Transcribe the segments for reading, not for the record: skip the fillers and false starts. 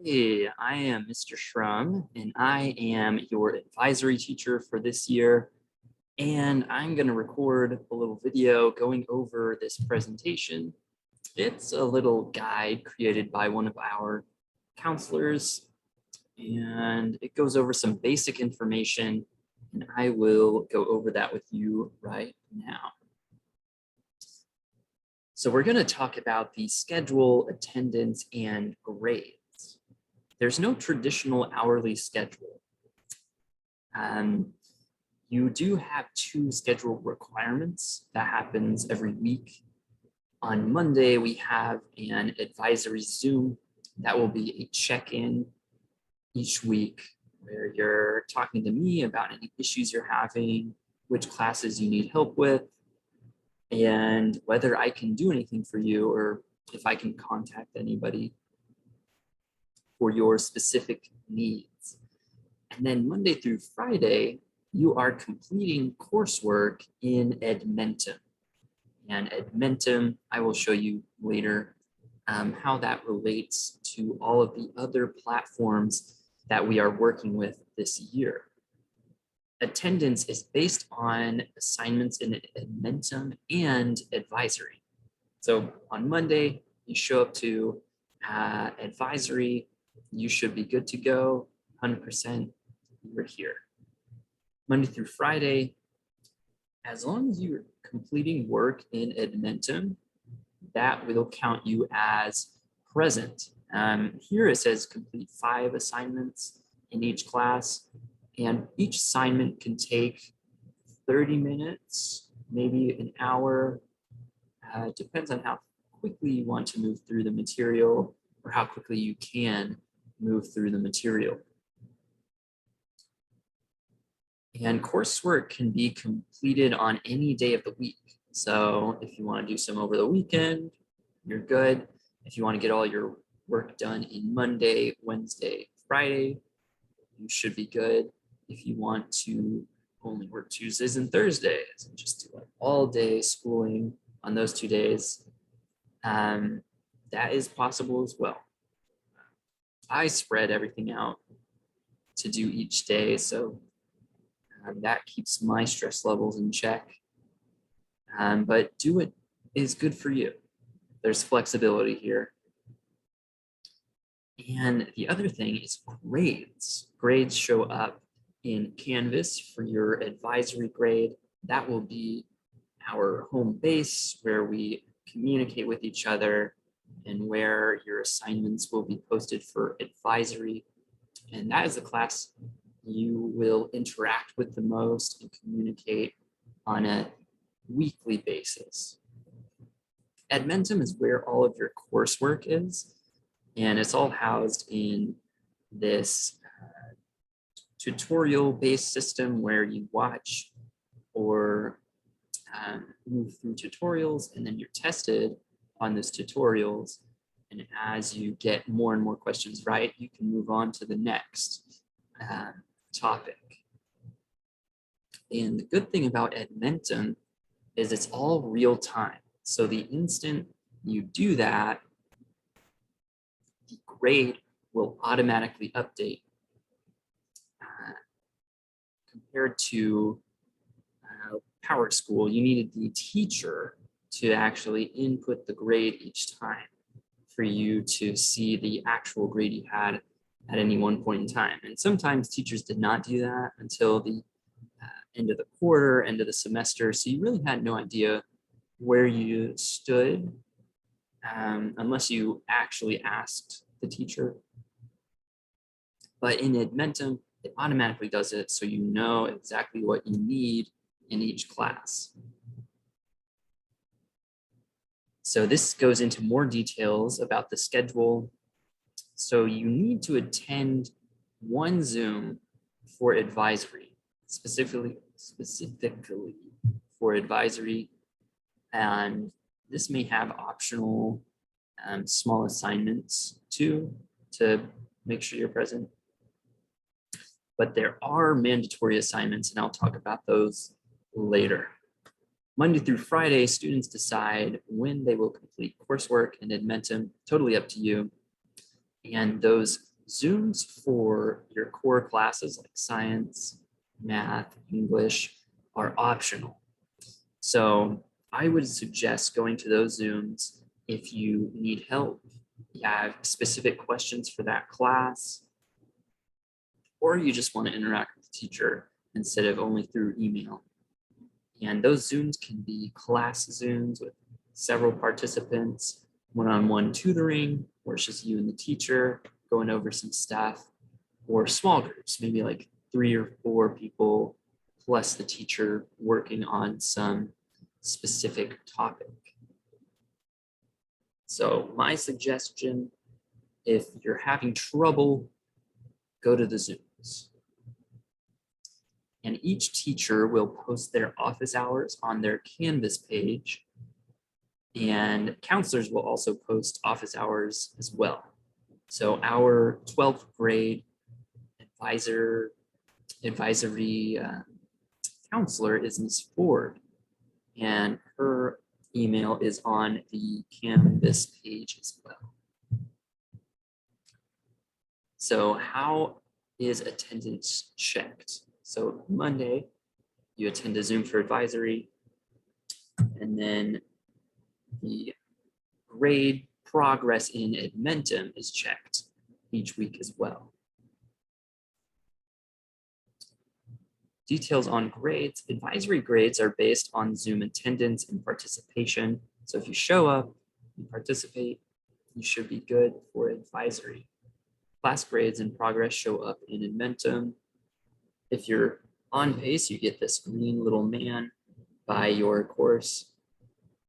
Hey, I am Mr. Shrum, and I am your advisory teacher for this year. And I'm going to record a little video going over this presentation. It's a little guide created by one of our counselors, and it goes over some basic information, and I will go over that with you right now. So we're going to talk about the schedule, attendance, and grades. There's no traditional hourly schedule. You do have two schedule requirements that happens every week. On Monday, we have an advisory Zoom. That will be a check-in each week where you're talking to me about any issues you're having, which classes you need help with, and whether I can do anything for you or if I can contact anybody for your specific needs. And then Monday through Friday, you are completing coursework in Edmentum. And Edmentum, I will show you later how that relates to all of the other platforms that we are working with this year. Attendance is based on assignments in Edmentum and advisory. So on Monday, you show up to advisory, you should be good to go, 100%, you're here. Monday through Friday, as long as you're completing work in Edmentum, that will count you as present. Here it says complete 5 assignments in each class, and each assignment can take 30 minutes, maybe an hour. Depends on how quickly you want to move through the material or how quickly you can move through the material. And coursework can be completed on any day of the week. So if you want to do some over the weekend, you're good. If you want to get all your work done in Monday, Wednesday, Friday, you should be good. If you want to only work Tuesdays and Thursdays and just do like all day schooling on those 2 days, that is possible as well. I spread everything out to do each day, so that keeps my stress levels in check. But do it is good for you. There's flexibility here. And the other thing is grades. Grades show up in Canvas for your advisory grade. That will be our home base where we communicate with each other and where your assignments will be posted for advisory. And that is the class you will interact with the most and communicate on a weekly basis. Edmentum is where all of your coursework is, and it's all housed in this tutorial-based system where you watch or move through tutorials, and then you're tested on those tutorials. And as you get more and more questions right, you can move on to the next topic. And the good thing about Edmentum is it's all real time. So the instant you do that, the grade will automatically update compared to Power School. You needed the teacher to actually input the grade each time for you to see the actual grade you had at any one point in time. And sometimes teachers did not do that until the end of the quarter, end of the semester. So you really had no idea where you stood unless you actually asked the teacher. But in Edmentum, it automatically does it, so you know exactly what you need in each class. So this goes into more details about the schedule. So you need to attend one Zoom for advisory, specifically for advisory. And this may have optional small assignments too, to make sure you're present. But there are mandatory assignments, and I'll talk about those later. Monday through Friday, students decide when they will complete coursework and Edmentum, totally up to you. And those Zooms for your core classes like science, math, English are optional. So I would suggest going to those Zooms if you need help, you have specific questions for that class, or you just want to interact with the teacher instead of only through email. And those Zooms can be class Zooms with several participants, one-on-one tutoring, where it's just you and the teacher going over some stuff, or small groups, maybe like 3 or 4 people plus the teacher working on some specific topic. So my suggestion, if you're having trouble, go to the Zooms. And each teacher will post their office hours on their Canvas page, and counselors will also post office hours as well. So our 12th grade advisory counselor is Ms. Ford, and her email is on the Canvas page as well. So how is attendance checked? So Monday, you attend a Zoom for advisory, and then the grade progress in Admentum is checked each week as well. Details on grades. Advisory grades are based on Zoom attendance and participation. So if you show up, you participate, you should be good for advisory. Class grades and progress show up in Admentum. If you're on pace, you get this green little man by your course.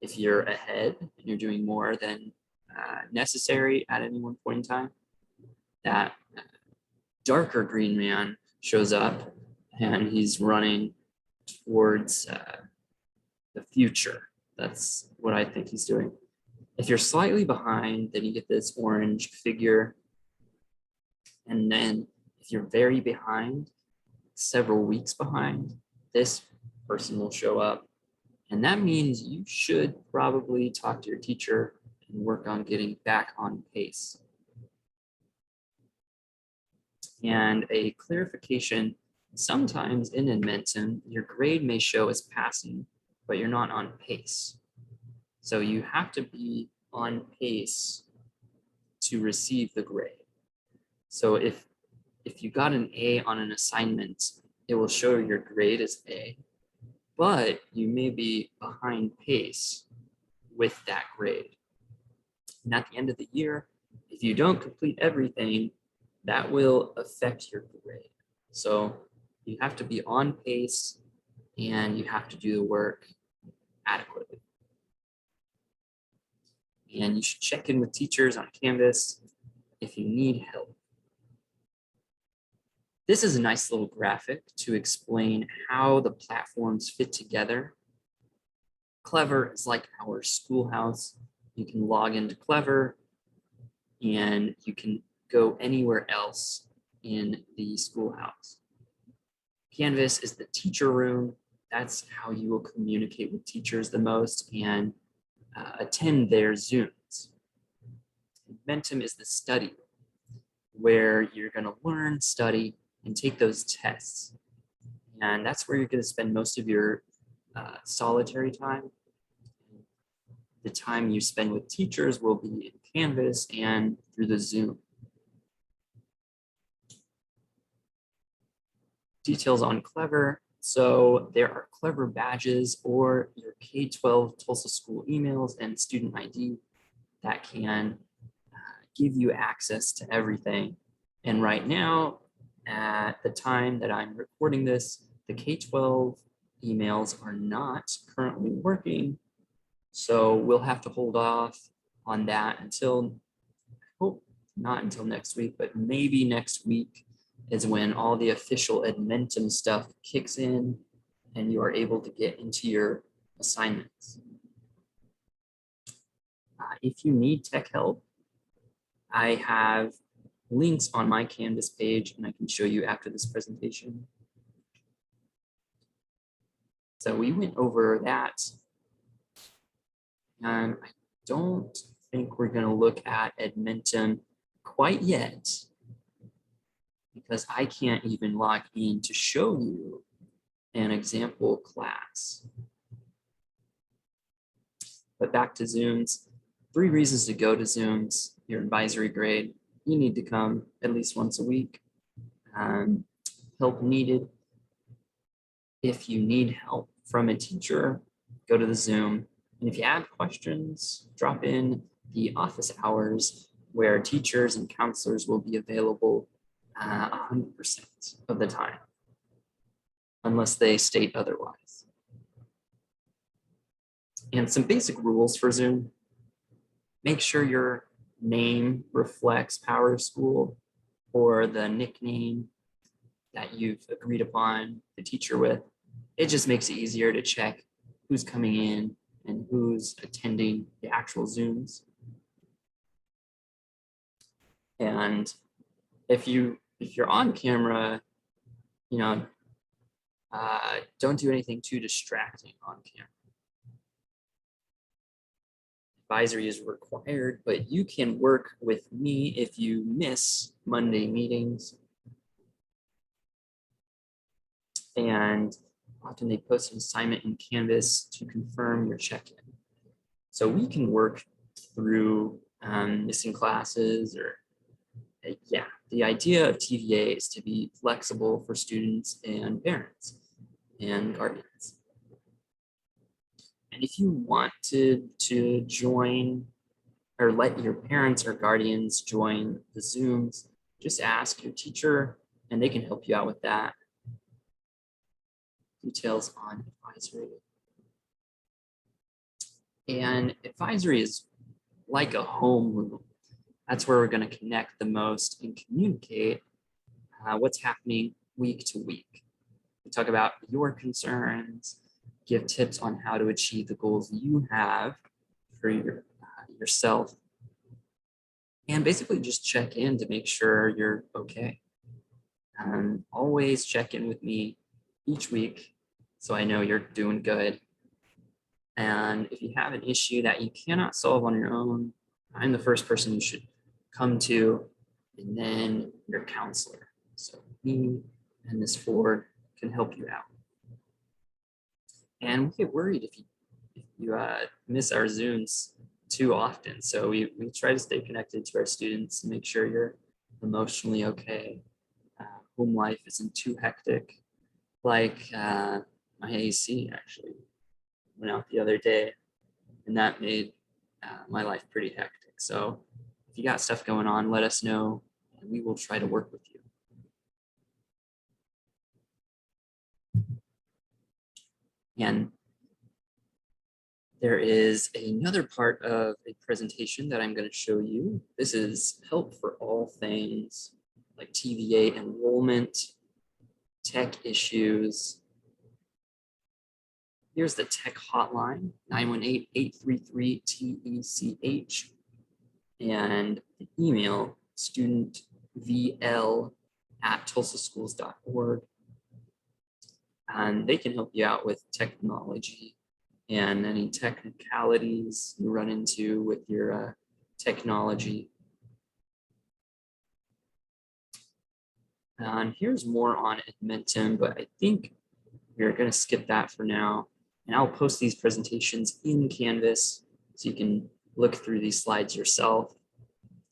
If you're ahead and you're doing more than necessary at any one point in time, that darker green man shows up and he's running towards the future. That's what I think he's doing. If you're slightly behind, then you get this orange figure. And then if you're very behind, several weeks behind, this person will show up. And that means you should probably talk to your teacher and work on getting back on pace. And a clarification, sometimes in Admentum, your grade may show as passing, but you're not on pace. So you have to be on pace to receive the grade. So if you got an A on an assignment, it will show your grade as A, but you may be behind pace with that grade. And at the end of the year, if you don't complete everything, that will affect your grade. So you have to be on pace and you have to do the work adequately. And you should check in with teachers on Canvas if you need help. This is a nice little graphic to explain how the platforms fit together. Clever is like our schoolhouse. You can log into Clever and you can go anywhere else in the schoolhouse. Canvas is the teacher room. That's how you will communicate with teachers the most and attend their Zooms. Admentum is the study where you're going to learn, study, and take those tests. And that's where you're going to spend most of your solitary time. The time you spend with teachers will be in Canvas and through the Zoom. Details on Clever. So there are Clever badges or your K-12 Tulsa School emails and student ID that can give you access to everything. And right now, at the time that I'm recording this, the K-12 emails are not currently working. So we'll have to hold off on that until, I hope not until next week, but maybe next week is when all the official Admentum stuff kicks in and you are able to get into your assignments. If you need tech help, I have links on my Canvas page and I can show you after this presentation. So we went over that. And I don't think we're going to look at Admentum quite yet. because I can't even log in to show you an example class. But back to Zooms, 3 reasons to go to Zooms, your advisory grade. You need to come at least once a week. Help needed. If you need help from a teacher, go to the Zoom. And if you have questions, drop in the office hours where teachers and counselors will be available 100% of the time, unless they state otherwise. And some basic rules for Zoom. Make sure your name reflects Power School or the nickname that you've agreed upon the teacher with. It just makes it easier to check who's coming in and who's attending the actual Zooms. And if you're on camera, don't do anything too distracting on camera. Advisory is required, but you can work with me if you miss Monday meetings. And often they post an assignment in Canvas to confirm your check-in. So we can work through missing classes or the idea of TVA is to be flexible for students and parents and guardians. And if you want to join or let your parents or guardians join the Zooms, just ask your teacher and they can help you out with that. Details on advisory. And advisory is like a home room. That's where we're going to connect the most and communicate what's happening week to week. We talk about your concerns, give tips on how to achieve the goals you have for yourself, and basically just check in to make sure you're okay. Always check in with me each week so I know you're doing good. And if you have an issue that you cannot solve on your own, I'm the first person you should come to, and then your counselor. So me and Ms. Ford can help you out. And we get worried if you miss our Zooms too often. So we try to stay connected to our students and make sure you're emotionally okay. Home life isn't too hectic. Like my AC actually went out the other day, and that made my life pretty hectic. So if you got stuff going on, let us know, and we will try to work with you. And there is another part of a presentation that I'm going to show you. This is help for all things like TVA enrollment, tech issues. Here's the tech hotline, 918-833-TECH, and the email, studentvl@tulsaschools.org. And they can help you out with technology and any technicalities you run into with your technology. And here's more on Edmentum, but I think we're going to skip that for now. And I'll post these presentations in Canvas so you can look through these slides yourself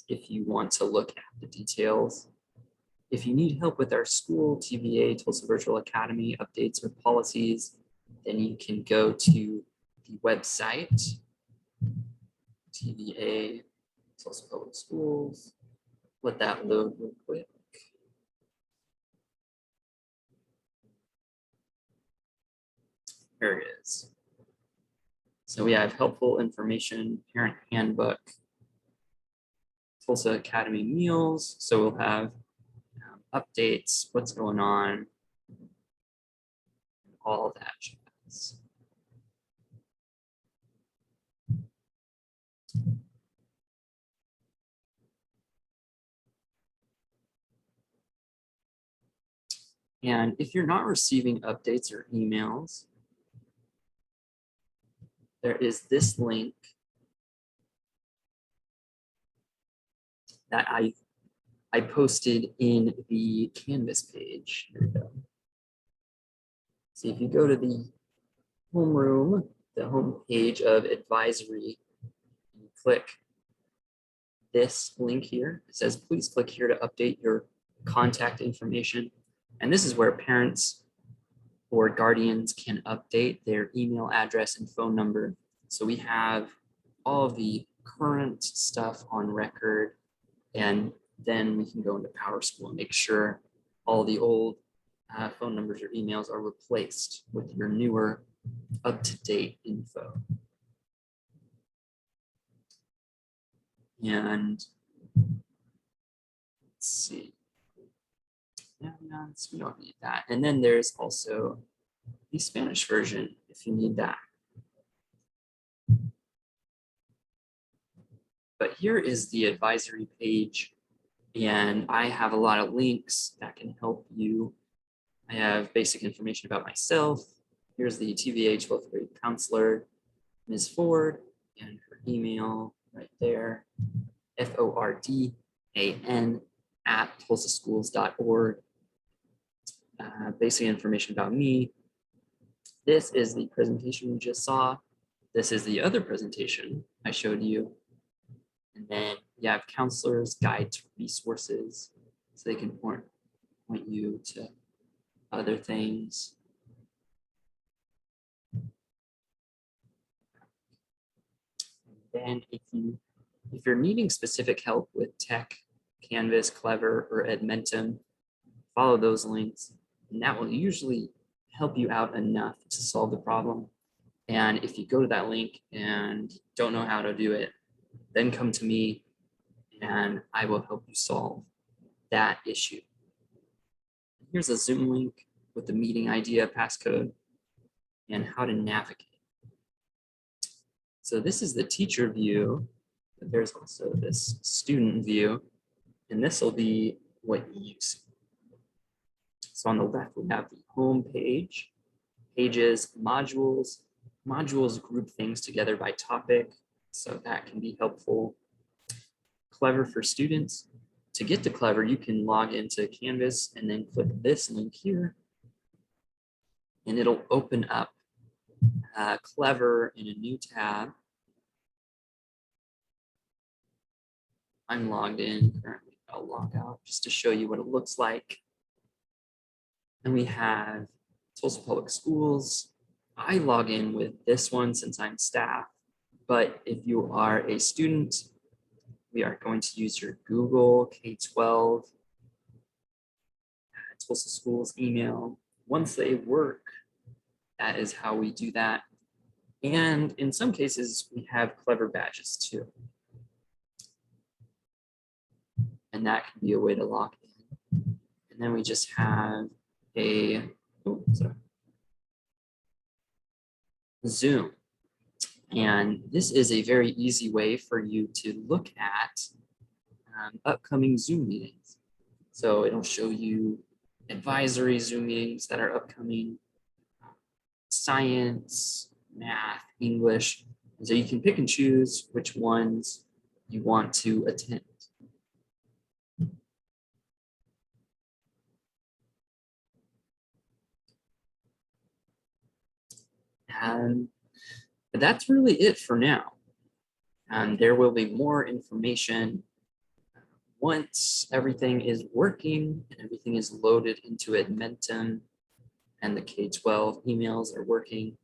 if you want to look at the details. If you need help with our school, TVA, Tulsa Virtual Academy updates or policies, then you can go to the website, TVA, Tulsa Public Schools. Let that load real quick. There it is. So we have helpful information, parent handbook, Tulsa Academy meals. So we'll have updates, what's going on, all that jazz. And if you're not receiving updates or emails, there is this link that I I posted in the Canvas page. Here we go. So if you go to the homeroom, the home page of Advisory, and you click this link here, it says, please click here to update your contact information. And this is where parents or guardians can update their email address and phone number. So we have all of the current stuff on record, and then we can go into PowerSchool and make sure all the old phone numbers or emails are replaced with your newer up-to-date info. And let's see. We don't need that. And then there's also the Spanish version if you need that. But here is the advisory page, and I have a lot of links that can help you. I have basic information about myself. Here's the TVA 12th grade counselor, Ms. Ford, and her email right there, FORDAN@tulsaschools.org. Basic information about me. This is the presentation we just saw. This is the other presentation I showed you. And then you have counselors' guide to resources, so they can point you to other things. And then if you're needing specific help with tech, Canvas, Clever, or Edmentum, follow those links, and that will usually help you out enough to solve the problem. And if you go to that link and don't know how to do it, then come to me and I will help you solve that issue. Here's a Zoom link with the meeting idea, passcode, and how to navigate. So this is the teacher view, but there's also this student view, and this will be what you see. So on the left, we have the home page, pages, modules. Modules group things together by topic, so that can be helpful. Clever for students. To get to Clever, you can log into Canvas and then click this link here, and it'll open up Clever in a new tab. I'm logged in currently. I'll log out just to show you what it looks like. And we have Tulsa Public Schools. I log in with this one since I'm staff, but if you are a student, we are going to use your Google K-12 Tulsa Schools email. Once they work, that is how we do that. And in some cases, we have Clever badges too. And that can be a way to log in. And then we just have a Zoom. And this is a very easy way for you to look at upcoming Zoom meetings. So it'll show you advisory Zoom meetings that are upcoming, science, math, English. And so you can pick and choose which ones you want to attend. And that's really it for now. And there will be more information once everything is working and everything is loaded into Edmentum and the K-12 emails are working.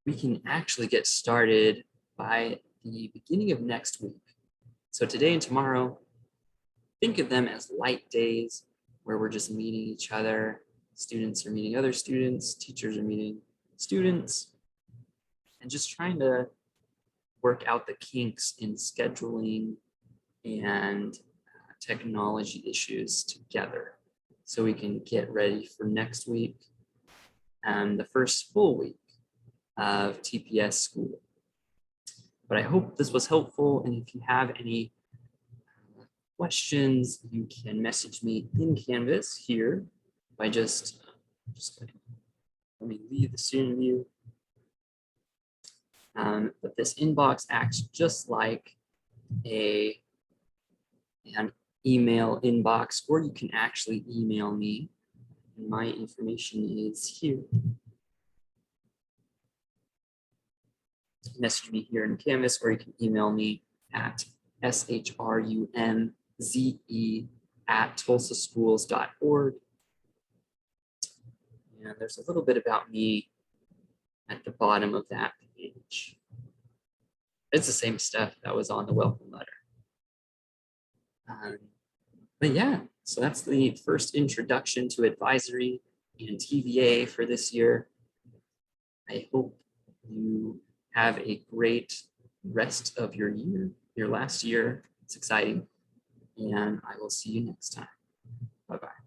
We can actually get started by the beginning of next week. So today and tomorrow, think of them as light days where we're just meeting each other. Students are meeting other students, teachers are meeting students, and just trying to work out the kinks in scheduling and technology issues together so we can get ready for next week and the first full week of TPS school. But I hope this was helpful, and if you have any questions, you can message me in Canvas here by just let me leave the student view. But this inbox acts just like an email inbox, or you can actually email me. And my information is here. Message me here in Canvas, or you can email me at shrumze@tulsaschools.org. And there's a little bit about me at the bottom of that page. It's the same stuff that was on the welcome letter. But yeah, so that's the first introduction to advisory and TVA for this year. I hope you have a great rest of your year, your last year. It's exciting. And I will see you next time. Bye-bye.